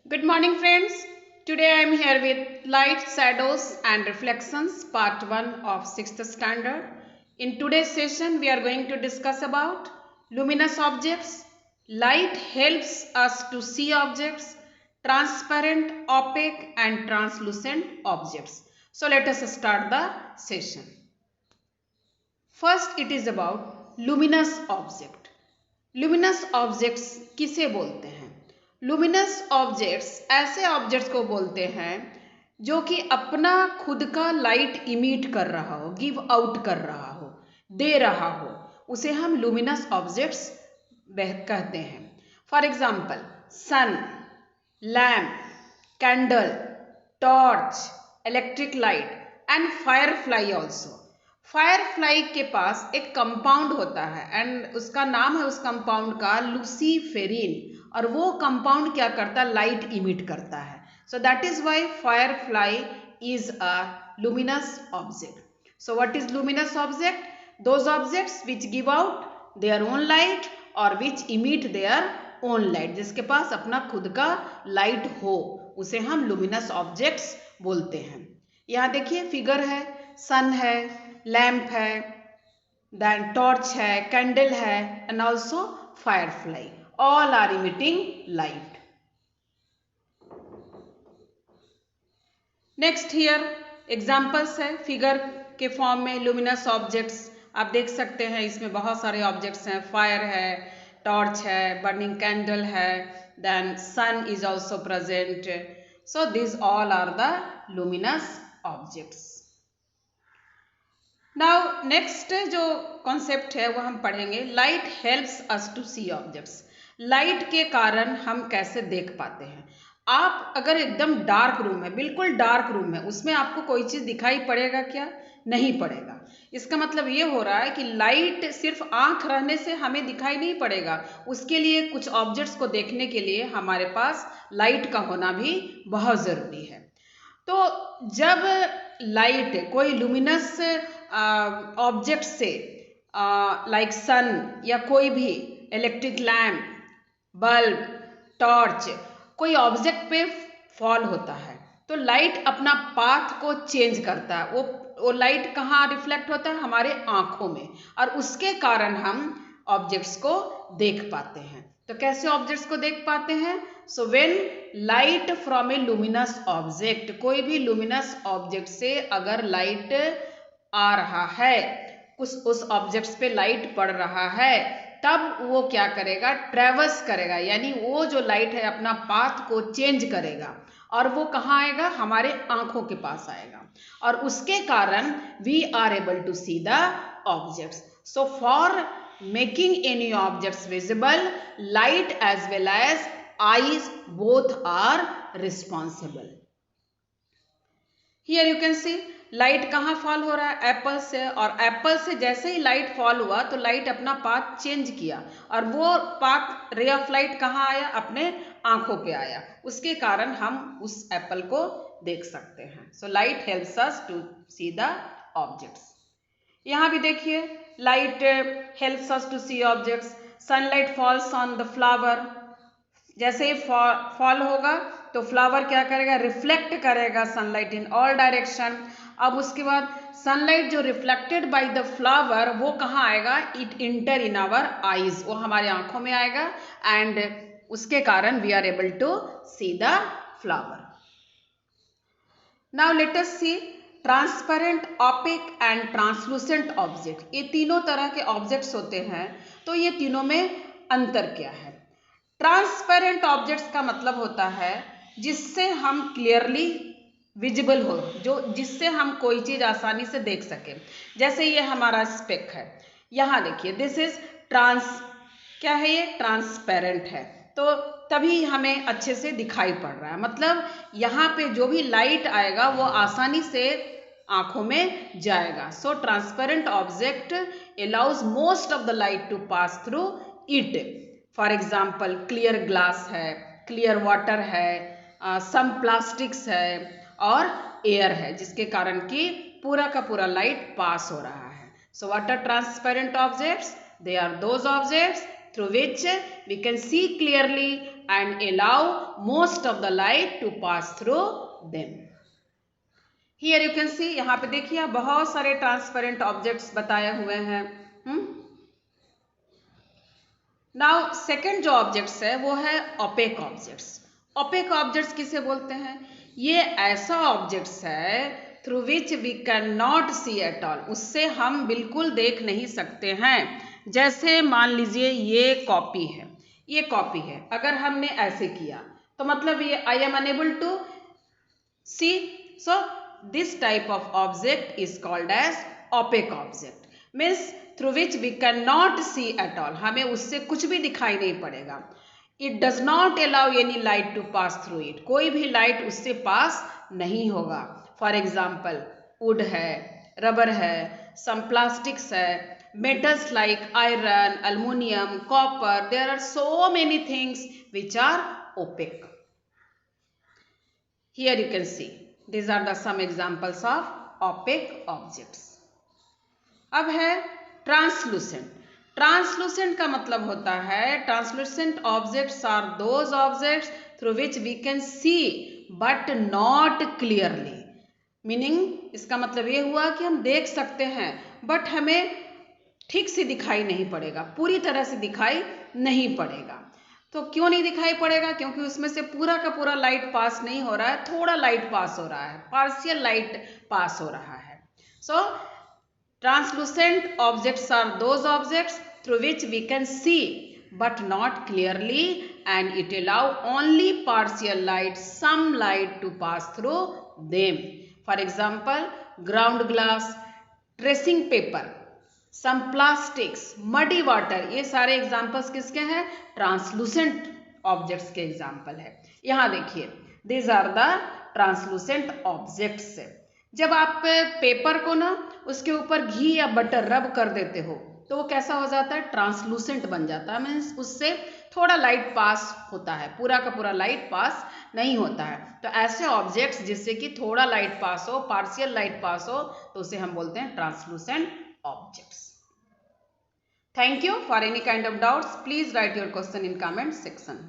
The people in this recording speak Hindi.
Good morning, friends. Today I am here with Light, Shadows and Reflections, part 1 of 6th standard. In today's session, we are going to discuss about luminous objects. Light helps us to see objects, transparent, opaque and translucent objects. So let us start the session. First, it is about luminous object. Luminous objects किसे बोलते हैं? लुमिनस ऑब्जेक्ट्स ऐसे ऑब्जेक्ट्स को बोलते हैं जो कि अपना खुद का लाइट इमिट कर रहा हो, गिव आउट कर रहा हो, दे रहा हो, उसे हम लुमिनस ऑब्जेक्ट्स कहते हैं. For example sun, lamp, candle, torch, electric light and firefly also. Firefly के पास एक कंपाउंड होता है एंड उसका नाम है उस कंपाउंड का लूसीफेरिन, और वो कंपाउंड क्या करता है? लाइट इमिट करता है. So that is why Firefly is a luminous object. So what is luminous object? Those objects which give out their own light or which emit their own light. जिसके पास अपना खुद का लाइट हो उसे हम luminous objects बोलते हैं. यहाँ देखिए फिगर है, सन है, लैम्प है, देन टॉर्च है, कैंडल है and also firefly. All are emitting light. Next here examples है फिगर के फॉर्म में लुमिनस ऑब्जेक्ट्स. आप देख सकते हैं इसमें बहुत सारे ऑब्जेक्ट्स हैं. फायर है, टॉर्च है, बर्निंग कैंडल है, then sun is also present. So this all are the luminous objects. Now next जो कॉन्सेप्ट है वो हम पढ़ेंगे. Light helps us to see objects. Light के कारण हम कैसे देख पाते हैं. आप अगर एकदम डार्क रूम है, बिल्कुल डार्क रूम है, उसमें आपको कोई चीज़ दिखाई पड़ेगा क्या? नहीं पड़ेगा. इसका मतलब ये हो रहा है कि लाइट सिर्फ आंख रहने से हमें दिखाई नहीं पड़ेगा. उसके लिए कुछ ऑब्जेक्ट्स को देखने के लिए हमारे पास लाइट का होना भी बहुत ज़रूरी है. तो जब लाइट कोई लुमिनस ऑब्जेक्ट से लाइक सन या कोई भी इलेक्ट्रिक लैम्प, बल्ब, टॉर्च, कोई ऑब्जेक्ट पे फॉल होता है तो लाइट अपना पाथ को चेंज करता है. वो लाइट कहाँ रिफ्लेक्ट होता है? हमारे आंखों में, और उसके कारण हम ऑब्जेक्ट्स को देख पाते हैं. तो कैसे ऑब्जेक्ट्स को देख पाते हैं? So when light from A luminous object, कोई भी लुमिनस ऑब्जेक्ट से अगर लाइट आ रहा है, कुछ उस ऑब्जेक्ट्स पे लाइट पड़ रहा है, तब वो क्या करेगा? ट्रेवर्स करेगा, यानी वो जो लाइट है अपना पाथ को चेंज करेगा और वो कहाँ आएगा? हमारे आंखों के पास आएगा, और उसके कारण we are able to see the objects. So for making any objects visible, light as well as eyes both are responsible. Here you can see light कहाँ फॉल हो रहा है? एप्पल से, और एप्पल से जैसे ही लाइट फॉल हुआ तो लाइट अपना पाथ चेंज किया और वो पाथ, रे ऑफ लाइट कहाँ आया? अपने आंखों पे आया. उसके कारण हम उस एप्पल को देख सकते हैं. So light helps us to see the objects. यहाँ भी देखिए light helps us to see objects. Sunlight falls on the flower. जैसे ही फॉल होगा तो फ्लावर क्या करेगा? रिफ्लेक्ट करेगा सनलाइट इन ऑल डायरेक्शन. अब उसके बाद सनलाइट जो रिफ्लेक्टेड बाय द फ्लावर वो कहाँ आएगा? It enter in our eyes, वो हमारे आंखों में आएगा एंड उसके कारण we are able to see the flower. Now let us see transparent, opaque and translucent object. ये तीनों तरह के ऑब्जेक्ट्स होते हैं, तो ये तीनों में अंतर क्या है? ट्रांसपेरेंट ऑब्जेक्ट्स का मतलब होता है जिससे हम क्लियरली विजिबल हो, जो जिससे हम कोई चीज आसानी से देख सके. जैसे ये हमारा स्पेक है, यहाँ देखिए दिस इज क्या है? ये ट्रांसपेरेंट है, तो तभी हमें अच्छे से दिखाई पड़ रहा है. मतलब यहाँ पे जो भी लाइट आएगा वो आसानी से आंखों में जाएगा. So transparent object allows most of the light to pass through it. For example clear glass है, क्लियर वाटर है, सम प्लास्टिक्स है और एयर है, जिसके कारण कि पूरा का पूरा लाइट पास हो रहा है. So what are transparent objects? They are those objects through which we can see clearly and allow most of the light to pass through them. Here you can see, यहाँ पे देखिए बहुत सारे ट्रांसपेरेंट ऑब्जेक्ट्स बताए हुए हैं. नाउ सेकेंड जो ऑब्जेक्ट्स है वो है ओपेक ऑब्जेक्ट्स. ओपेक ऑब्जेक्ट्स किसे बोलते हैं? ये ऐसा ऑब्जेक्ट्स है through which we can not see at all, उससे हम बिल्कुल देख नहीं सकते हैं. जैसे मान लीजिए ये कॉपी है, ये कॉपी है, अगर हमने ऐसे किया तो मतलब ये I am unable to see. So this type of object is called as opaque object. Means through which we can not see at all, हमें उससे कुछ भी दिखाई नहीं पड़ेगा. It does not allow any light to pass through it, कोई भी लाइट उससे पास नहीं होगा. फॉर एग्जाम्पल वुड है, रबर है, सम प्लास्टिक्स है, metals like iron, aluminum, copper, there are so many things which are opaque. Here you can see, these are the some examples of opaque objects. अब है translucent. Translucent का मतलब होता है, translucent objects are those objects through which we can see but not clearly. Meaning इसका मतलब ये हुआ कि हम देख सकते हैं बट हमें ठीक से दिखाई नहीं पड़ेगा, पूरी तरह से दिखाई नहीं पड़ेगा. तो क्यों नहीं दिखाई पड़ेगा? क्योंकि उसमें से पूरा का पूरा लाइट पास नहीं हो रहा है, थोड़ा लाइट पास हो रहा है, पार्शियल लाइट पास हो रहा है. So translucent objects are those objects through which we can see but not clearly and it allow only partial light, some light to pass through them. For example ground glass, tracing paper, some plastics, muddy water, ये सारे एग्जाम्पल्स किसके हैं? ट्रांसलूसेंट ऑब्जेक्ट्स के एग्जाम्पल है. यहाँ देखिए, this are the translucent objects. जब आप पेपर को ना उसके ऊपर घी या बटर रब कर देते हो तो वो कैसा हो जाता है? ट्रांसलूसेंट बन जाता है. मीन्स उससे थोड़ा लाइट पास होता है, पूरा का पूरा लाइट पास नहीं होता है. तो ऐसे ऑब्जेक्ट्स जिससे कि थोड़ा लाइट पास हो, पार्शियल लाइट पास हो, तो उसे हम बोलते हैं translucent objects. Thank you. For any kind of doubts, please write your question in comment section.